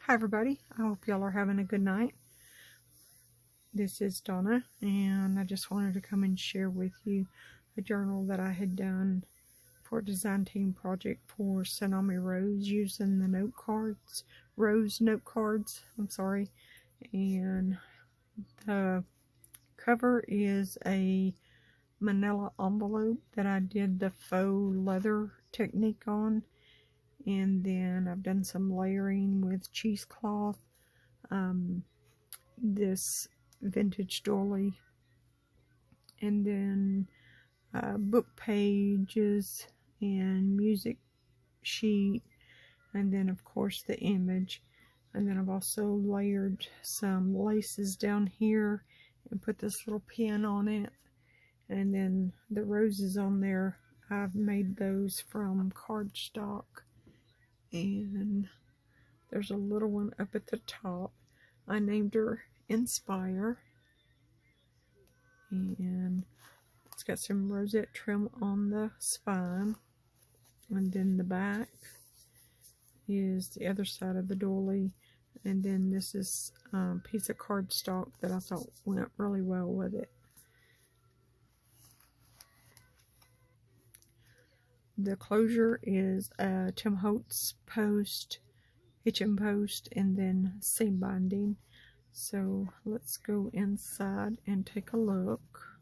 Hi everybody, I hope y'all are having a good night. This is Donna, and I just wanted to come and share with you a journal that I had done for a design team project for Tsunami Rose using the note cards, Rose note cards, and the cover is a manila envelope that I did the faux leather technique on. And then I've done some layering with cheesecloth, this vintage doily, and then book pages and music sheet, and then of course the image. And then I've also layered some laces down here and put this little pin on it. And then the roses on there, I've made those from cardstock. And there's a little one up at the top. I named her Inspire. And it's got some rosette trim on the spine. And then the back is the other side of the doily. And then this is a piece of cardstock that I thought went really well with it. The closure is a Tim Holtz post, hitching post, and then seam binding. So let's go inside and take a look.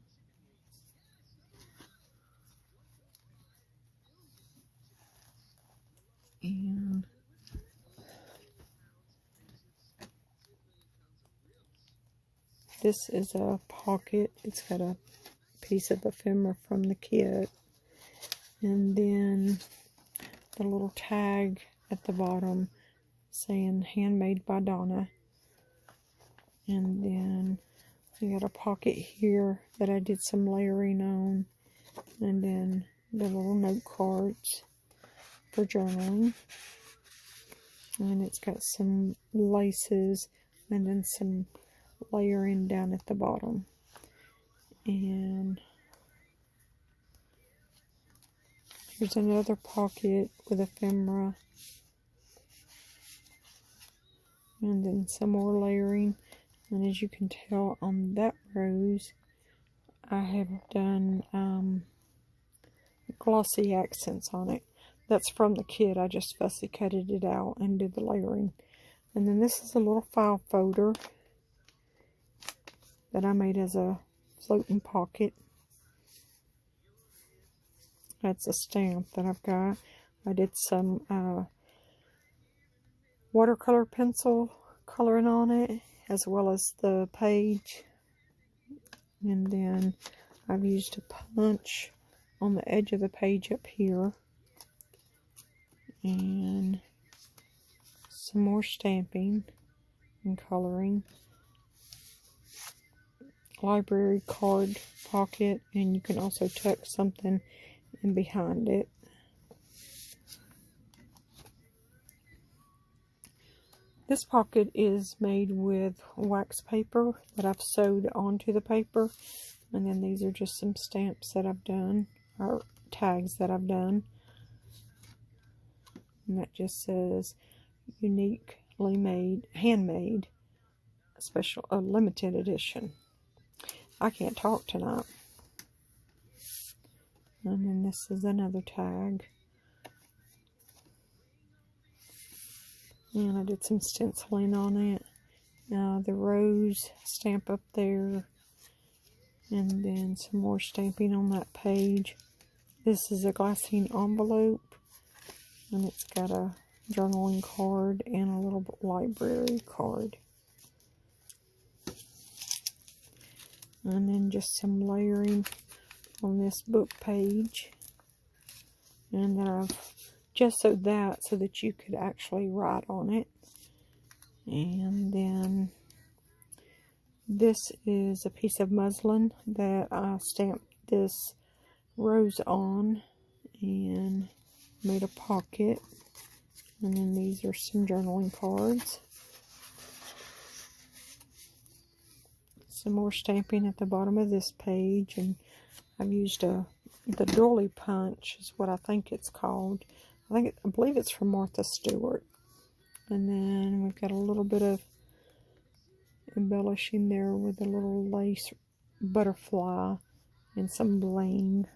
And this is a pocket. It's got a piece of ephemera from the kit. And then the little tag at the bottom saying handmade by Donna. And then we got a pocket here that I did some layering on. And then the little note cards for journaling. And it's got some laces and then some layering down at the bottom. And here's another pocket with ephemera. And then some more layering. And as you can tell on that rose, I have done glossy accents on it. That's from the kit. I just fussy cutted it out and did the layering. And then this is a little file folder that I made as a floating pocket. That's a stamp that I've got. I did some watercolor pencil coloring on it, as well as the page. And then I've used a punch on the edge of the page up here. And some more stamping and coloring. Library card pocket, and you can also tuck something in behind it. This pocket is made with wax paper that I've sewed onto the paper. And then these are just some stamps that I've done, or tags that I've done. And that just says uniquely made, handmade, special, a limited edition. I can't talk tonight. And then this is another tag. And I did some stenciling on it. The rose stamp up there. And then some more stamping on that page. This is a glassine envelope. And it's got a journaling card and a little library card. And then just some layering on this book page. And then I've just sewed that so that you could actually write on it. And then this is a piece of muslin that I stamped this rose on and made a pocket. And then these are some journaling cards. Some more stamping at the bottom of this page, and I've used the doily punch is what I think it's called. I believe it's from Martha Stewart. And then we've got a little bit of embellishing there with a little lace butterfly and some bling.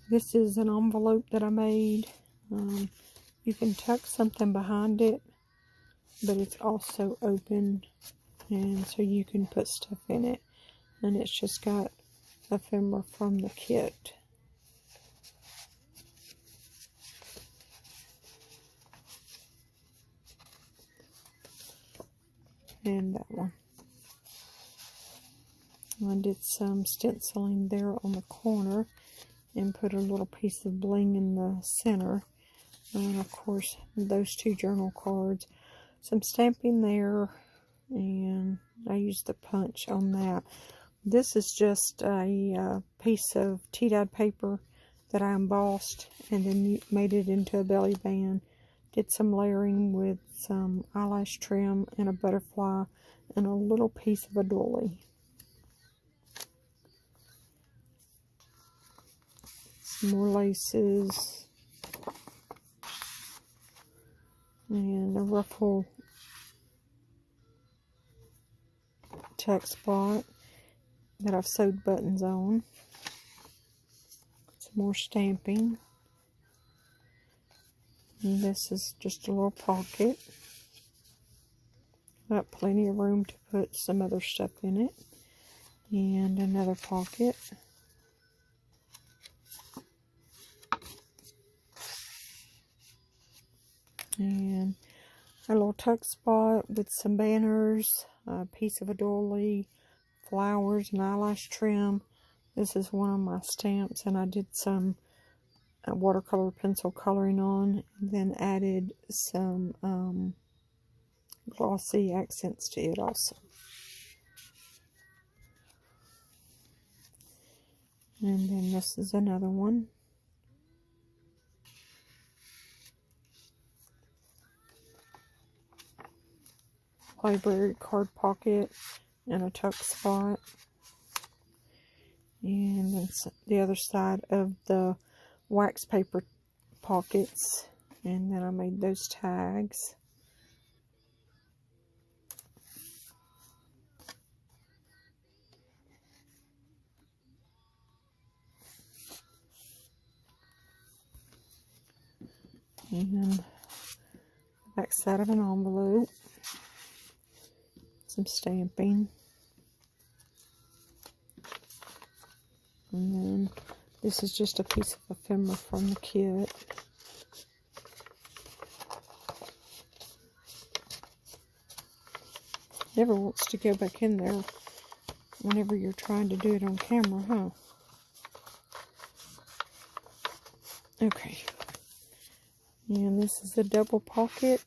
This is an envelope that I made. You can tuck something behind it, but it's also open, and so you can put stuff in it. And it's just got ephemera from the kit. And that one. I did some stenciling there on the corner and put a little piece of bling in the center. And of course, those two journal cards. Some stamping there, and I used the punch on that. This is just a piece of tea-dyed paper that I embossed and then made it into a belly band. Did some layering with some eyelash trim and a butterfly and a little piece of a doily. Some more laces. And a ruffle tuck spot that I've sewed buttons on. Some more stamping. And this is just a little pocket. Got plenty of room to put some other stuff in it. And another pocket. And a little tuck spot with some banners, a piece of a doily, flowers, and eyelash trim. This is one of my stamps, and I did some watercolor pencil coloring on, and then added some glossy accents to it also. And then this is another one. Library card pocket and a tuck spot. And then the other side of the wax paper pockets. And then I made those tags. And back side of an envelope. Some stamping. And then this is just a piece of ephemera from the kit. Never wants to go back in there whenever you're trying to do it on camera, huh? Okay. And this is a double pocket.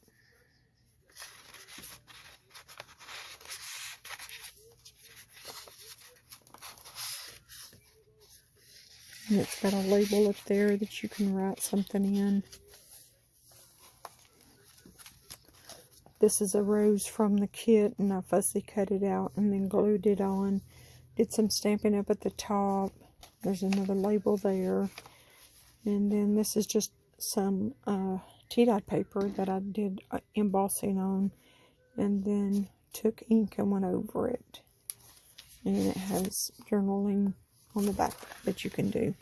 And it's got a label up there that you can write something in. This is a rose from the kit, and I fussy cut it out and then glued it on. Did some stamping up at the top. There's another label there. And then this is just some tea-dyed paper that I did embossing on, and then took ink and went over it. And it has journaling on the back that you can do.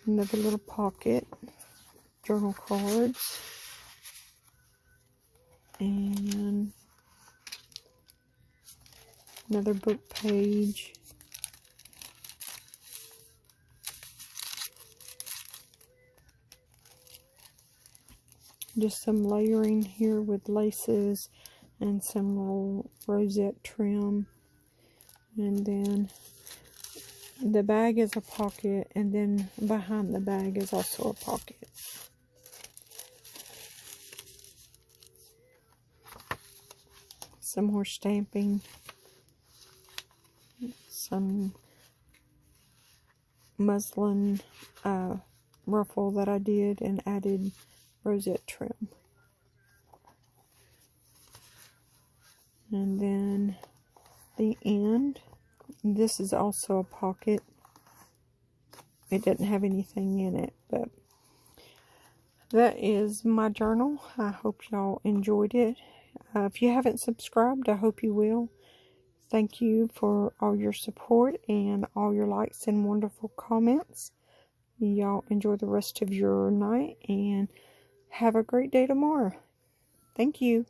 Another little pocket, journal cards, and another book page. Just some layering here with laces and some little rosette trim. And then the bag is a pocket, and then behind the bag is also a pocket. Some more stamping. Some muslin ruffle that I did and added rosette trim. And then the end. This is also a pocket. it didn't have anything in it. But that is my journal. I hope y'all enjoyed it. If you haven't subscribed, I hope you will. Thank you for all your support and all your likes and wonderful comments. Y'all enjoy the rest of your night and have a great day tomorrow. Thank you.